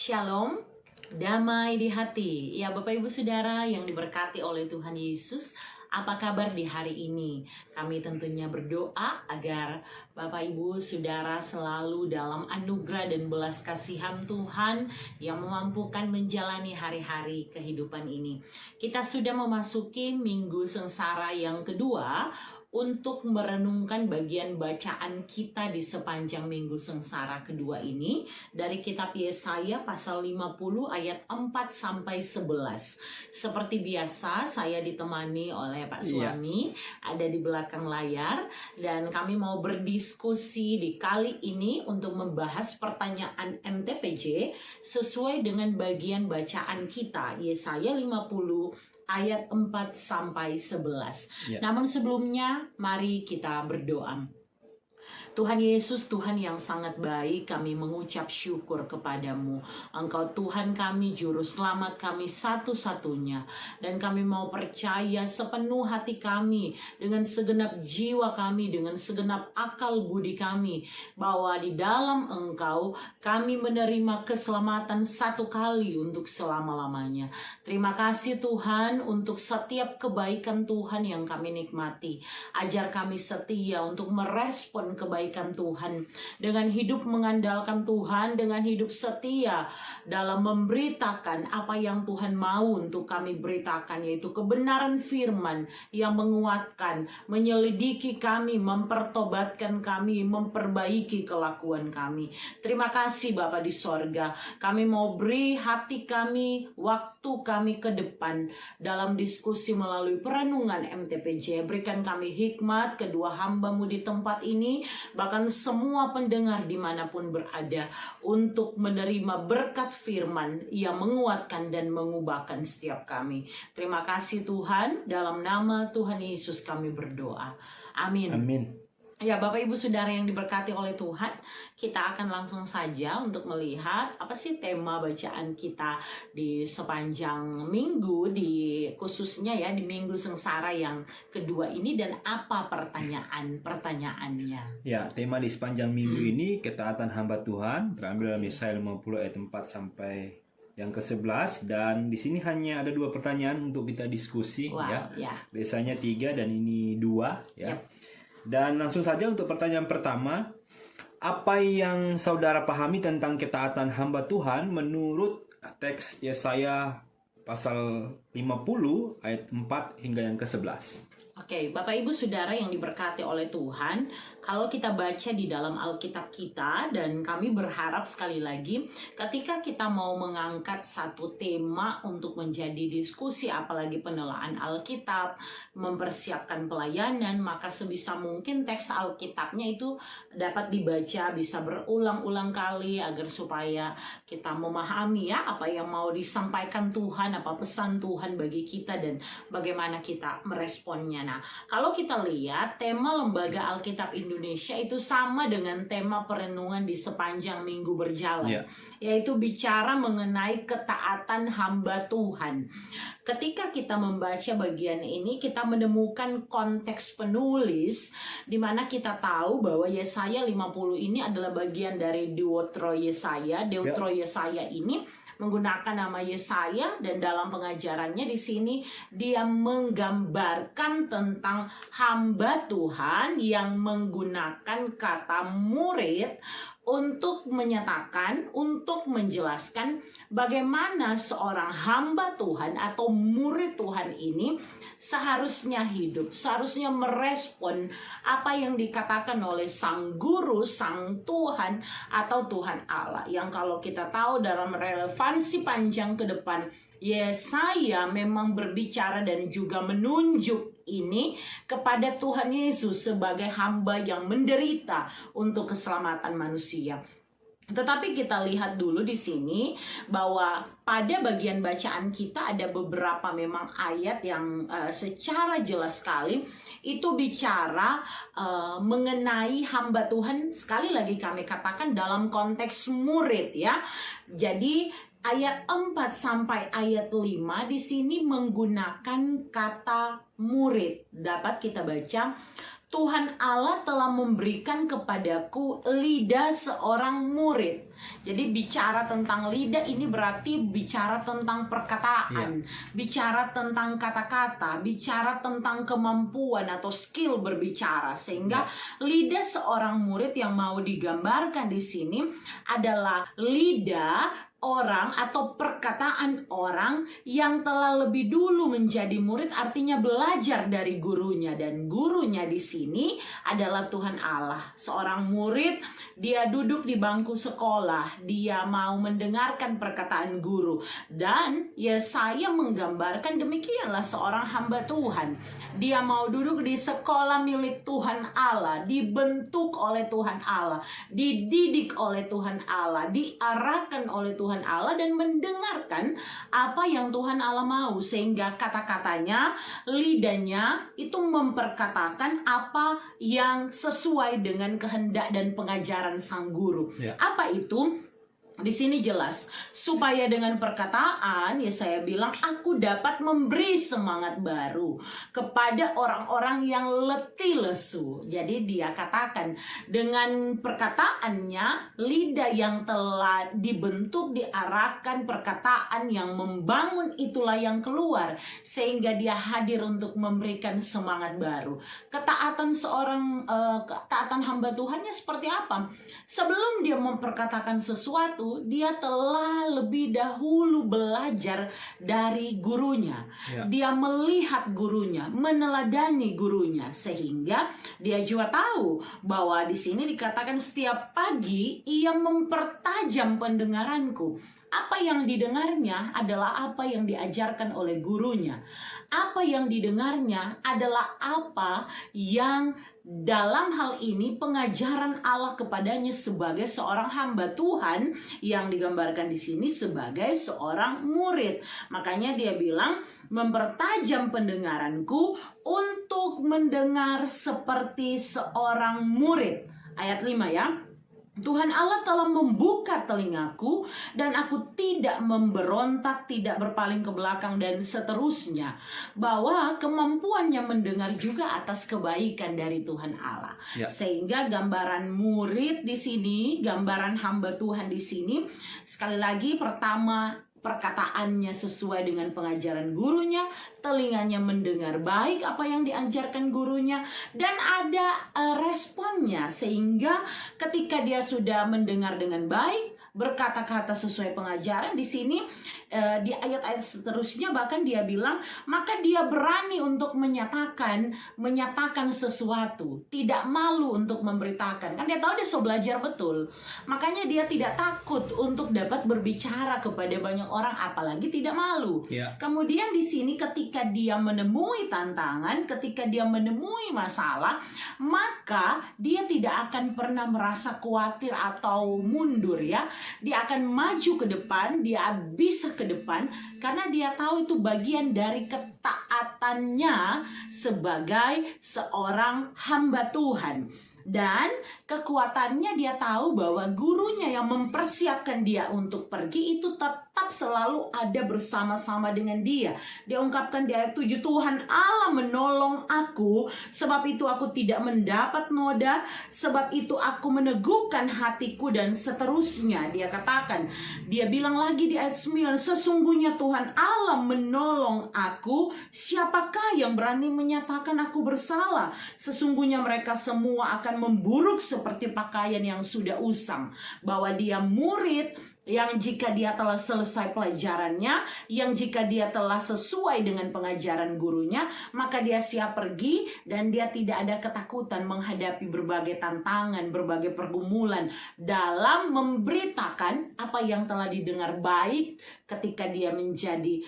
Shalom, damai di hati. Ya Bapak Ibu Saudara yang diberkati oleh Tuhan Yesus, apa kabar di hari ini? Kami tentunya berdoa agar Bapak Ibu Saudara selalu dalam anugerah dan belas kasihan Tuhan yang memampukan menjalani hari-hari kehidupan ini. Kita sudah memasuki Minggu Sengsara yang kedua untuk merenungkan bagian bacaan kita di sepanjang Minggu Sengsara kedua ini dari kitab Yesaya pasal 50 ayat 4 sampai 11. Seperti biasa saya ditemani oleh Pak Suami ada di belakang layar dan kami mau berdiskusi di kali ini untuk membahas pertanyaan MTPJ sesuai dengan bagian bacaan kita Yesaya 50 ayat 4 sampai 11. Namun sebelumnya mari kita berdoa. Tuhan Yesus, Tuhan yang sangat baik, kami mengucap syukur kepadamu. Engkau Tuhan kami, Juru Selamat kami satu-satunya. Dan kami mau percaya sepenuh hati kami, dengan segenap jiwa kami, dengan segenap akal budi kami, bahwa di dalam Engkau kami menerima keselamatan satu kali untuk selama-lamanya. Terima kasih Tuhan untuk setiap kebaikan Tuhan yang kami nikmati. Ajar kami setia untuk merespon kebaikan Tuhan dengan hidup mengandalkan Tuhan, dengan hidup setia dalam memberitakan apa yang Tuhan mau untuk kami beritakan, yaitu kebenaran firman yang menguatkan, menyelidiki kami, mempertobatkan kami, memperbaiki kelakuan kami. Terima kasih Bapa di sorga. Kami mau beri hati kami, waktu kami ke depan dalam diskusi melalui perenungan MTPJ. Berikan kami hikmat, kedua hamba-Mu di tempat ini, bahkan semua pendengar dimanapun berada, untuk menerima berkat firman yang menguatkan dan mengubahkan setiap kami. Terima kasih Tuhan, dalam nama Tuhan Yesus kami berdoa. Amin. Amin. Ya Bapak Ibu Saudara yang diberkati oleh Tuhan, kita akan langsung saja untuk melihat apa sih tema bacaan kita di sepanjang minggu, khususnya ya di Minggu Sengsara yang kedua ini, dan apa pertanyaannya. Ya, tema di sepanjang minggu ini ketaatan hamba Tuhan terambil dalam Yesaya 50 ayat 4 sampai yang ke-11, dan di sini hanya ada 2 pertanyaan untuk kita diskusi. Biasanya 3 dan ini 2 ya. Dan langsung saja untuk pertanyaan pertama, apa yang saudara pahami tentang ketaatan hamba Tuhan menurut teks Yesaya pasal 50 ayat 4 hingga yang ke-11? Oke, Bapak Ibu Saudara yang diberkati oleh Tuhan, kalau kita baca di dalam Alkitab kita, dan kami berharap sekali lagi ketika kita mau mengangkat satu tema untuk menjadi diskusi, apalagi penelaan Alkitab, mempersiapkan pelayanan, maka sebisa mungkin teks Alkitabnya itu dapat dibaca, bisa berulang-ulang kali agar supaya kita memahami ya apa yang mau disampaikan Tuhan, apa pesan Tuhan bagi kita dan bagaimana kita meresponnya. Nah, kalau kita lihat tema Lembaga Alkitab Indonesia itu sama dengan tema perenungan di sepanjang minggu berjalan, yaitu bicara mengenai ketaatan hamba Tuhan. Ketika kita membaca bagian ini, kita menemukan konteks penulis di mana kita tahu bahwa Yesaya 50 ini adalah bagian dari Deutero Yesaya. Deutero Yesaya ini menggunakan nama Yesaya, dan dalam pengajarannya di sini dia menggambarkan tentang hamba Tuhan yang menggunakan kata murid untuk menyatakan, untuk menjelaskan bagaimana seorang hamba Tuhan atau murid Tuhan ini seharusnya hidup, seharusnya merespon apa yang dikatakan oleh sang guru, sang Tuhan atau Tuhan Allah, yang kalau kita tahu dalam relevansi panjang ke depan, Yesaya memang berbicara dan juga menunjuk ini kepada Tuhan Yesus sebagai hamba yang menderita untuk keselamatan manusia. Tetapi kita lihat dulu di sini bahwa pada bagian bacaan kita ada beberapa memang ayat yang secara jelas sekali itu bicara mengenai hamba Tuhan. Sekali lagi kami katakan dalam konteks murid ya. Jadi ayat 4 sampai ayat 5 di sini menggunakan kata murid. Dapat kita baca, Tuhan Allah telah memberikan kepadaku lidah seorang murid. Jadi bicara tentang lidah ini berarti bicara tentang perkataan, bicara tentang kata-kata, bicara tentang kemampuan atau skill berbicara. Sehingga lidah seorang murid yang mau digambarkan di sini adalah lidah orang atau perkataan orang yang telah lebih dulu menjadi murid, artinya belajar dari gurunya, dan gurunya di sini adalah Tuhan Allah. Seorang murid, dia duduk di bangku sekolah, dia mau mendengarkan perkataan guru, dan Yesaya menggambarkan demikianlah seorang hamba Tuhan. Dia mau duduk di sekolah milik Tuhan Allah, dibentuk oleh Tuhan Allah, dididik oleh Tuhan Allah, diarahkan oleh Tuhan Allah, dan mendengarkan apa yang Tuhan Allah mau, sehingga kata-katanya, lidahnya itu memperkatakan apa yang sesuai dengan kehendak dan pengajaran sang guru. Apa itu? Di sini jelas, supaya dengan perkataan Yesaya bilang, aku dapat memberi semangat baru kepada orang-orang yang letih lesu. Jadi dia katakan dengan perkataannya, lidah yang telah dibentuk, diarahkan, perkataan yang membangun itulah yang keluar, sehingga dia hadir untuk memberikan semangat baru. Ketaatan ketaatan hamba Tuhannya seperti apa? Sebelum dia memperkatakan sesuatu, dia telah lebih dahulu belajar dari gurunya. Dia melihat gurunya, meneladani gurunya, sehingga dia juga tahu bahwa di sini dikatakan setiap pagi ia mempertajam pendengaranku. Apa yang didengarnya adalah apa yang diajarkan oleh gurunya. Apa yang didengarnya adalah apa yang dalam hal ini pengajaran Allah kepadanya sebagai seorang hamba Tuhan, yang digambarkan di sini sebagai seorang murid. Makanya dia bilang, mempertajam pendengaranku untuk mendengar seperti seorang murid. Ayat 5 ya. Tuhan Allah telah membuka telingaku dan aku tidak memberontak, tidak berpaling ke belakang, dan seterusnya. Bahwa kemampuannya mendengar juga atas kebaikan dari Tuhan Allah. Sehingga gambaran murid di sini, gambaran hamba Tuhan di sini, sekali lagi, pertama, perkataannya sesuai dengan pengajaran gurunya, telinganya mendengar baik apa yang diajarkan gurunya, dan ada responnya, sehingga ketika dia sudah mendengar dengan baik, berkata-kata sesuai pengajaran, di sini di ayat-ayat seterusnya bahkan dia bilang, maka dia berani untuk menyatakan sesuatu, tidak malu untuk memberitakan. Kan dia tahu dia sudah belajar betul, makanya dia tidak takut untuk dapat berbicara kepada banyak orang, apalagi tidak malu. Kemudian di sini ketika dia menemui tantangan, ketika dia menemui masalah, maka dia tidak akan pernah merasa khawatir atau mundur ya. Dia akan maju ke depan, dia bisa ke depan, karena dia tahu itu bagian dari ketaatannya sebagai seorang hamba Tuhan. Dan kekuatannya, dia tahu bahwa gurunya yang mempersiapkan dia untuk pergi itu tetap selalu ada bersama-sama dengan dia. Dia ungkapkan di ayat 7, Tuhan Allah menolong aku, sebab itu aku tidak mendapat noda, sebab itu aku meneguhkan hatiku, dan seterusnya. Dia katakan, dia bilang lagi di ayat 9, sesungguhnya Tuhan Allah menolong aku, siapakah yang berani menyatakan aku bersalah? Sesungguhnya mereka semua akan memburuk seperti pakaian yang sudah usang. Bahwa dia murid yang jika dia telah selesai pelajarannya, yang jika dia telah sesuai dengan pengajaran gurunya, maka dia siap pergi, dan dia tidak ada ketakutan menghadapi berbagai tantangan, berbagai pergumulan dalam memberitakan apa yang telah didengar baik ketika dia menjadi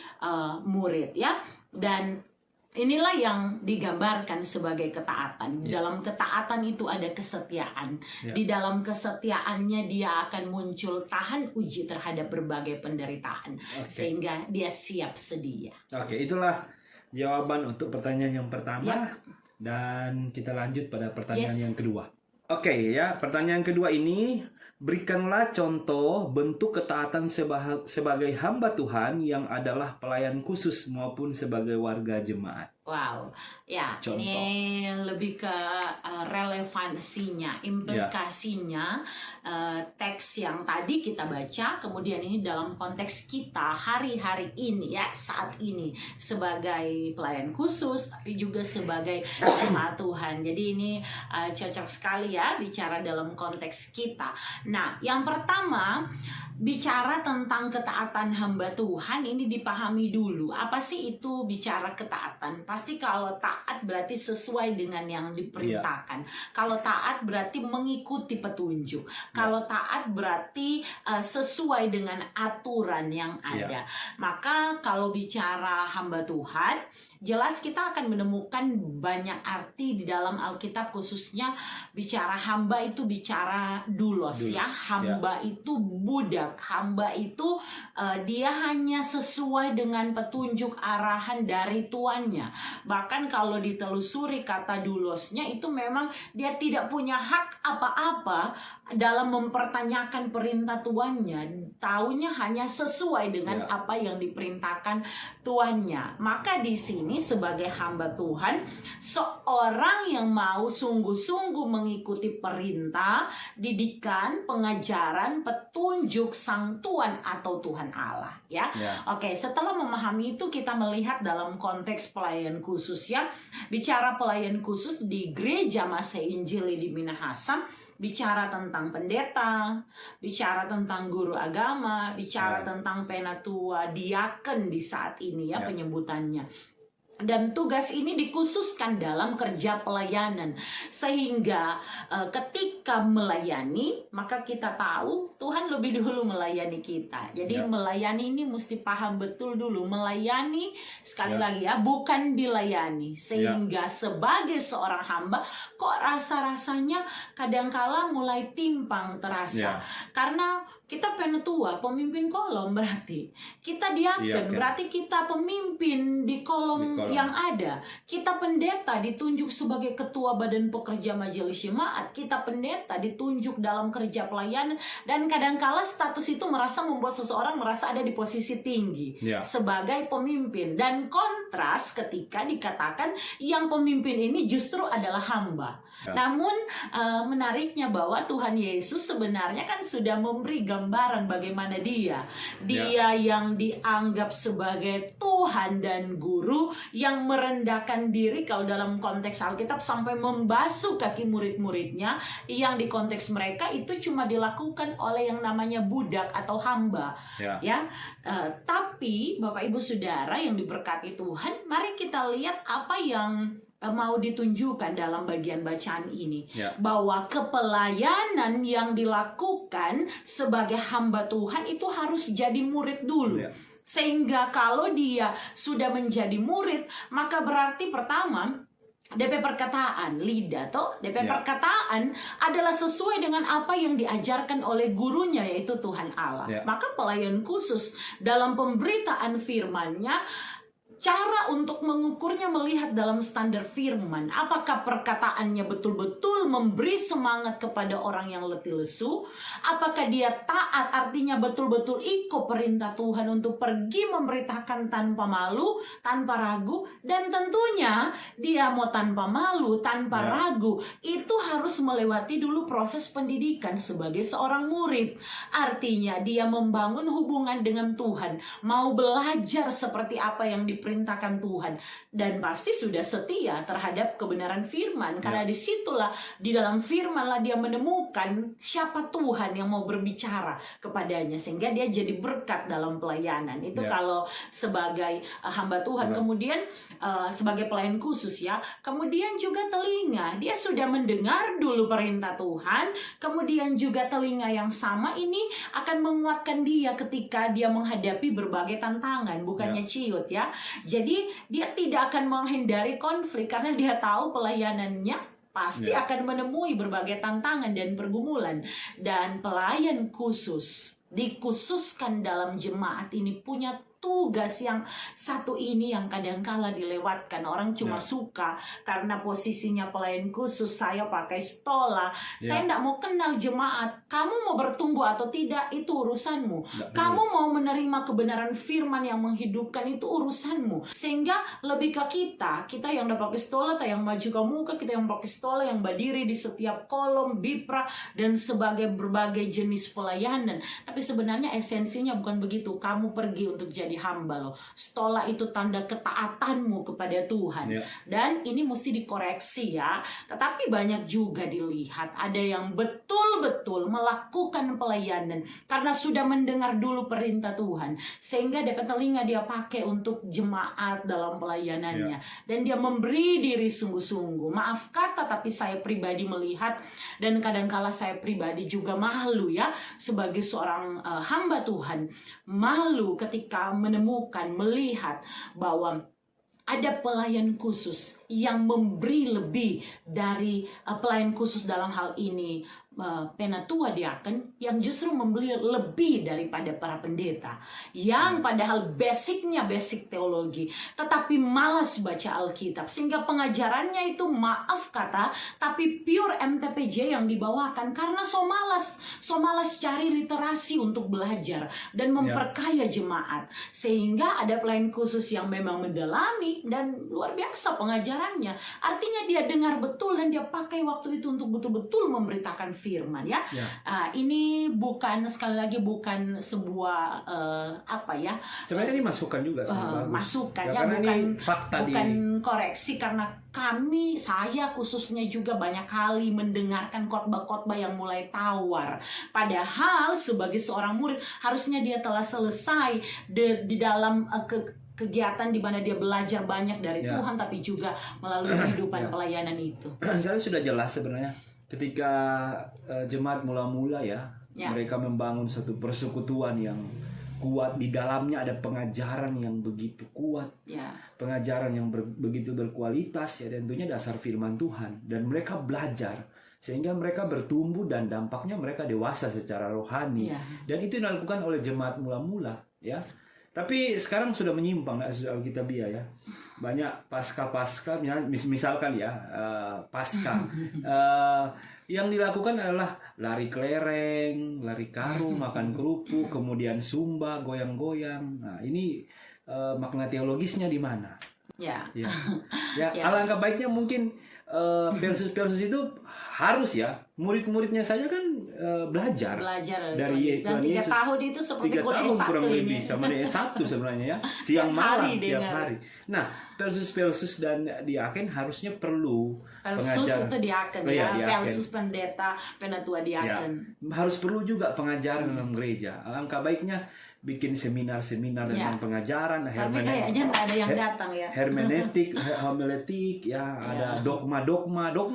murid ya. Dan inilah yang digambarkan sebagai ketaatan. Dalam ketaatan itu ada kesetiaan. Di dalam kesetiaannya dia akan muncul tahan uji terhadap berbagai penderitaan. Sehingga dia siap sedia. Itulah jawaban untuk pertanyaan yang pertama. Dan kita lanjut pada pertanyaan yang kedua. Pertanyaan kedua ini, berikanlah contoh bentuk ketaatan sebagai hamba Tuhan yang adalah pelayan khusus maupun sebagai warga jemaat. Wow, ya Contoh. ini lebih ke relevansinya, implikasinya teks yang tadi kita baca, kemudian ini dalam konteks kita hari-hari ini ya, saat ini sebagai pelayan khusus, tapi juga sebagai jemaat Tuhan. Jadi ini cocok sekali ya bicara dalam konteks kita. Nah, yang pertama bicara tentang ketaatan hamba Tuhan ini dipahami dulu. Apa sih itu bicara ketaatan? Pasti kalau taat berarti sesuai dengan yang diperintahkan. Kalau taat berarti mengikuti petunjuk. Kalau taat berarti sesuai dengan aturan yang ada. Maka kalau bicara hamba Tuhan, jelas kita akan menemukan banyak arti di dalam Alkitab, khususnya bicara hamba itu bicara doulos ya. Hamba itu budak. Hamba itu dia hanya sesuai dengan petunjuk arahan dari tuannya. Bahkan kalau ditelusuri kata doulosnya itu memang dia tidak punya hak apa-apa dalam mempertanyakan perintah tuannya. Taunya hanya sesuai dengan apa yang diperintahkan tuannya. Maka di sini sebagai hamba Tuhan, seorang yang mau sungguh-sungguh mengikuti perintah, didikan, pengajaran, petunjuk sang Tuhan atau Tuhan Allah ya. Oke, setelah memahami itu kita melihat dalam konteks pelayan khusus ya. Bicara pelayan khusus di gereja Masih Injili di Minahasa, bicara tentang pendeta, bicara tentang guru agama, bicara tentang penatua, diaken di saat ini ya penyebutannya. Dan tugas ini dikhususkan dalam kerja pelayanan. Sehingga ketika melayani, maka kita tahu Tuhan lebih dahulu melayani kita. Jadi melayani ini mesti paham betul dulu. Melayani, sekali lagi ya, bukan dilayani. Sehingga sebagai seorang hamba, kok rasa-rasanya kadangkala mulai timpang terasa. Karena kita penatua, pemimpin kolom berarti. Kita diaken, berarti kita pemimpin di kolom yang ada. Kita pendeta ditunjuk sebagai ketua badan pekerja majelis jemaat. Kita pendeta ditunjuk dalam kerja pelayanan. Dan kadangkala status itu membuat seseorang merasa ada di posisi tinggi sebagai pemimpin. Dan kontras ketika dikatakan yang pemimpin ini justru adalah hamba. Namun menariknya bahwa Tuhan Yesus sebenarnya kan sudah memberi gambaran bagaimana dia yang dianggap sebagai Tuhan dan guru, yang merendahkan diri kalau dalam konteks Alkitab sampai membasuh kaki murid-muridnya, yang di konteks mereka itu cuma dilakukan oleh yang namanya budak atau hamba tapi Bapak Ibu Saudara yang diberkati Tuhan, mari kita lihat apa yang mau ditunjukkan dalam bagian bacaan ini, bahwa kepelayanan yang dilakukan sebagai hamba Tuhan itu harus jadi murid dulu. Sehingga kalau dia sudah menjadi murid, maka berarti pertama DP perkataan, lidah toh DP perkataan adalah sesuai dengan apa yang diajarkan oleh gurunya, yaitu Tuhan Allah. Maka pelayan khusus dalam pemberitaan firman-Nya, cara untuk mengukurnya melihat dalam standar firman. Apakah perkataannya betul-betul memberi semangat kepada orang yang letih lesu? Apakah dia taat, artinya betul-betul ikut perintah Tuhan untuk pergi memberitakan tanpa malu, tanpa ragu? Dan tentunya dia mau tanpa malu, tanpa ragu, itu harus melewati dulu proses pendidikan sebagai seorang murid. Artinya dia membangun hubungan dengan Tuhan, mau belajar seperti apa yang diperintahkan Tuhan, dan pasti sudah setia terhadap kebenaran firman, karena disitulah di dalam firman lah dia menemukan siapa Tuhan yang mau berbicara kepadanya, sehingga dia jadi berkat dalam pelayanan itu. Kalau sebagai hamba Tuhan, kemudian sebagai pelayan khusus ya, kemudian juga telinga, dia sudah mendengar dulu perintah Tuhan, kemudian juga telinga yang sama ini akan menguatkan dia ketika dia menghadapi berbagai tantangan, bukannya ciut ya. Jadi dia tidak akan menghindari konflik, karena dia tahu pelayanannya pasti akan menemui berbagai tantangan dan pergumulan. Dan pelayan khusus dikhususkan dalam jemaat ini punya tugas yang satu ini yang kadangkala dilewatkan. Orang cuma suka karena posisinya pelayan khusus, saya pakai stola, saya tidak mau kenal jemaat. Kamu mau bertumbuh atau tidak, itu urusanmu. Kamu mau menerima kebenaran firman yang menghidupkan, itu urusanmu. Sehingga lebih ke kita yang udah pakai stola, yang maju ke muka, kita yang pakai stola, yang berdiri di setiap kolom, bipra, dan sebagai berbagai jenis pelayanan. Tapi sebenarnya esensinya bukan begitu. Kamu pergi untuk jadi hamba loh. Stola itu tanda ketaatanmu kepada Tuhan. Dan ini mesti dikoreksi ya. Tetapi banyak juga dilihat ada yang betul-betul melakukan pelayanan karena sudah mendengar dulu perintah Tuhan, sehingga dapat telinga dia pakai untuk jemaat dalam pelayanannya. Dan dia memberi diri sungguh-sungguh. Maaf kata, tapi saya pribadi melihat, dan kadangkala saya pribadi juga malu ya, sebagai seorang hamba Tuhan, malu ketika melihat bahwa ada pelayan khusus yang memberi lebih dari pelayan khusus dalam hal ini penatua diaken, yang justru membeli lebih daripada para pendeta, yang padahal basicnya basic teologi, tetapi malas baca Alkitab, sehingga pengajarannya itu maaf kata, tapi pure MTPJ yang dibawakan karena so malas cari literasi untuk belajar dan memperkaya jemaat. Sehingga ada pelayan khusus yang memang mendalami dan luar biasa pengajarannya, artinya dia dengar betul dan dia pakai waktu itu untuk betul-betul memberitakan firman ya. Ini bukan, sekali lagi bukan sebuah sebenarnya ini masukan juga masukan ya, bukan fakta, bukan koreksi, karena saya khususnya juga banyak kali mendengarkan khotbah-khotbah yang mulai tawar, padahal sebagai seorang murid harusnya dia telah selesai di dalam kegiatan di mana dia belajar banyak dari Tuhan, tapi juga melalui kehidupan pelayanan itu. Saya sudah jelas sebenarnya ketika jemaat mula-mula mereka membangun satu persekutuan yang kuat, di dalamnya ada pengajaran yang begitu kuat, pengajaran yang begitu berkualitas ya, tentunya dasar firman Tuhan, dan mereka belajar sehingga mereka bertumbuh dan dampaknya mereka dewasa secara rohani, dan itu dilakukan oleh jemaat mula-mula ya. Tapi sekarang sudah menyimpang Alkitabiah ya. Banyak pasca misalkan ya, pasca yang dilakukan adalah lari kelereng, lari karung, makan kerupuk, kemudian sumba, goyang-goyang. Nah, ini makna teologisnya di mana? Alangkah baiknya mungkin Persus itu harus ya, murid-muridnya saja kan belajar dari Yesus. Dan 3 tahun itu seperti 3 tahun kurang lebih sama di S1 sebenarnya ya, siang malam tiap hari. Nah, Persus dan diaken harusnya perlu pengajar. Itu diaken Persus pendeta, penatua diaken. Harus perlu juga pengajaran dalam gereja. Alangkah baiknya bikin seminar-seminar tentang pengajaran, tapi kayaknya nggak ada yang datang ya. Hermeneutik, homiletik ya, ada dogma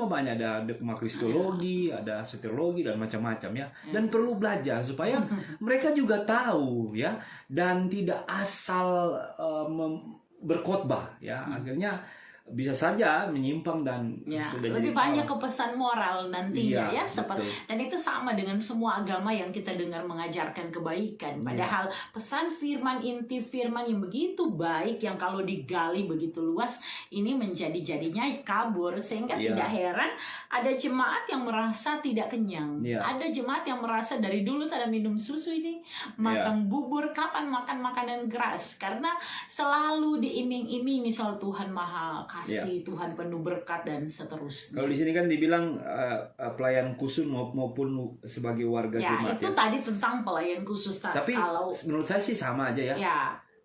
banyak, ada dogma kristologi, ada soteriologi dan macam-macam ya. Dan perlu belajar supaya mereka juga tahu ya, dan tidak asal berkhotbah ya. Akhirnya bisa saja menyimpang dan lebih banyak ke pesan moral nantinya seperti, dan itu sama dengan semua agama yang kita dengar mengajarkan kebaikan, padahal pesan firman, inti firman yang begitu baik, yang kalau digali begitu luas, ini jadinya kabur, sehingga tidak heran ada jemaat yang merasa tidak kenyang, ada jemaat yang merasa dari dulu tak ada minum susu, ini makan bubur, kapan makan makanan keras, karena selalu diiming-imingi soal Tuhan Maha Kasih, Tuhan penuh berkat dan seterusnya. Kalau di sini kan dibilang pelayan khusus maupun sebagai warga jemaat. Itu tadi tentang pelayan khusus. Tapi menurut saya sih sama aja ya.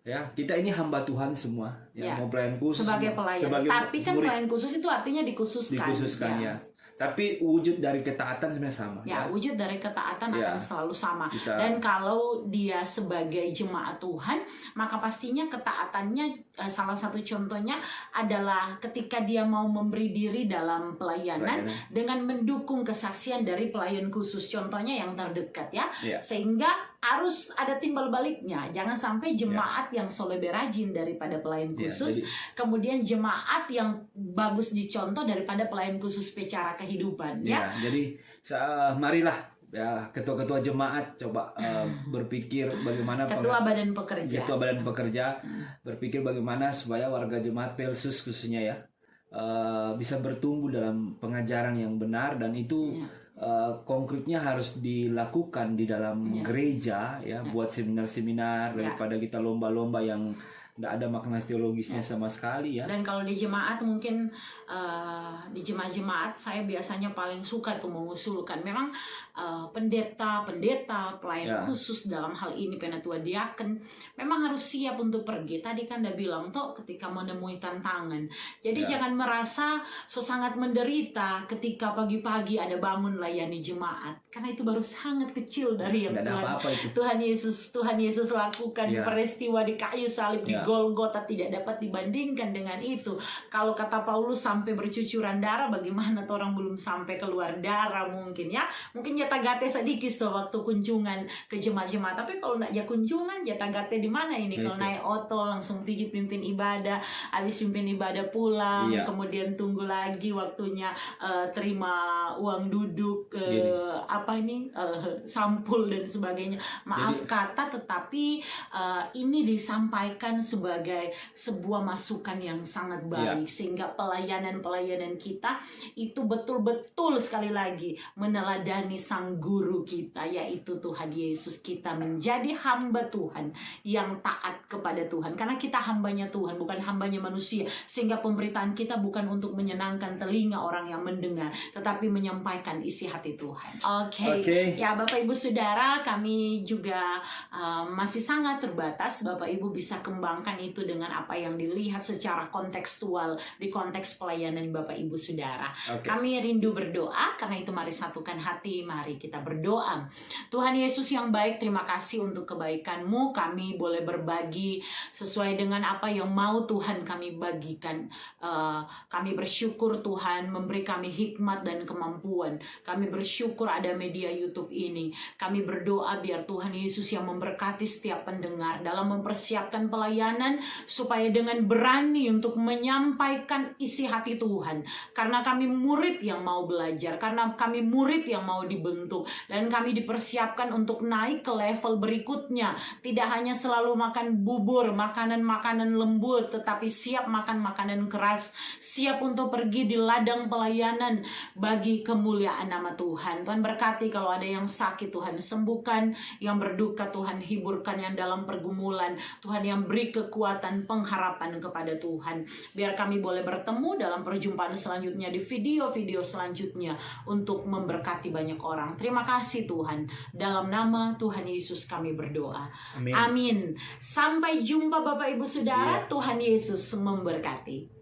Ya, kita ini hamba Tuhan semua. Mau pelayan khusus sebagai pelayan. Tapi kan pelayan khusus itu artinya dikhususkan ya. Tapi wujud dari ketaatan sebenarnya sama. Wujud dari ketaatan akan selalu sama. Dan kalau dia sebagai jemaat Tuhan, maka pastinya ketaatannya, salah satu contohnya adalah ketika dia mau memberi diri dalam pelayanan dengan mendukung kesaksian dari pelayan khusus. Contohnya yang terdekat ya. Sehingga harus ada timbal baliknya. Jangan sampai jemaat yang lebih rajin daripada pelayan khusus, kemudian jemaat yang bagus dicontoh daripada pelayan khusus secara kehidupan. Jadi marilah ya ketua-ketua jemaat coba berpikir bagaimana ketua badan pekerja berpikir bagaimana supaya warga jemaat Pelsus khususnya ya bisa bertumbuh dalam pengajaran yang benar, dan itu konkretnya harus dilakukan di dalam gereja ya, buat seminar-seminar daripada kita lomba-lomba yang nggak ada makna teologisnya sama sekali ya. Dan kalau di jemaat mungkin di jemaat saya biasanya paling suka tuh mengusulkan memang pendeta pelayan khusus dalam hal ini penatua diaken memang harus siap untuk pergi. Tadi kan udah bilang toh ketika menemui tantangan. Jadi jangan merasa sangat menderita ketika pagi-pagi ada bangun layani jemaat, karena itu baru sangat kecil dari yang Tuhan Yesus lakukan. Peristiwa di kayu salib di Golgota tidak dapat dibandingkan dengan itu. Kalau kata Paulus sampai bercucuran darah, bagaimana orang belum sampai keluar darah mungkin ya. Mungkin jatah gate sedikit tuh waktu kunjungan ke jemaat-jemaat. Tapi kalau nak ya kunjungan, jatah gate di mana ini? Kalau naik oto langsung pergi pimpin ibadah, habis pimpin ibadah pulang, kemudian tunggu lagi waktunya terima uang duduk, sampul dan sebagainya. Maaf kata, tetapi ini disampaikan sebagai sebuah masukan yang sangat baik, sehingga pelayanan kita itu betul-betul sekali lagi meneladani sang guru kita, yaitu Tuhan Yesus. Kita menjadi hamba Tuhan yang taat kepada Tuhan, karena kita hambanya Tuhan, bukan hambanya manusia, sehingga pemberitaan kita bukan untuk menyenangkan telinga orang yang mendengar, tetapi menyampaikan isi hati Tuhan. Oke. Ya Bapak Ibu Saudara, kami juga masih sangat terbatas. Bapak Ibu bisa kembangkan itu dengan apa yang dilihat secara kontekstual di konteks pelayanan Bapak Ibu Saudara. Kami rindu berdoa, karena itu mari satukan hati, mari kita berdoa. Tuhan Yesus yang baik, terima kasih untuk kebaikan-Mu. Kami boleh berbagi sesuai dengan apa yang mau Tuhan kami bagikan. Kami bersyukur Tuhan memberi kami hikmat dan kemampuan. Kami bersyukur ada media YouTube ini. Kami berdoa biar Tuhan Yesus yang memberkati setiap pendengar dalam mempersiapkan pelayanan, supaya dengan berani untuk menyampaikan isi hati Tuhan. Karena kami murid yang mau belajar, karena kami murid yang mau dibentuk, dan kami dipersiapkan untuk naik ke level berikutnya. Tidak hanya selalu makan bubur, makanan-makanan lembut, tetapi siap makan makanan keras, siap untuk pergi di ladang pelayanan bagi kemuliaan nama Tuhan. Tuhan berkati kalau ada yang sakit, Tuhan sembuhkan, yang berduka Tuhan hiburkan, yang dalam pergumulan Tuhan yang beri kekuatan pengharapan kepada Tuhan. Biar kami boleh bertemu dalam perjumpaan selanjutnya, di video-video selanjutnya, untuk memberkati banyak orang. Terima kasih Tuhan. Dalam nama Tuhan Yesus kami berdoa. Amin. Sampai jumpa Bapak Ibu Saudara. Tuhan Yesus memberkati.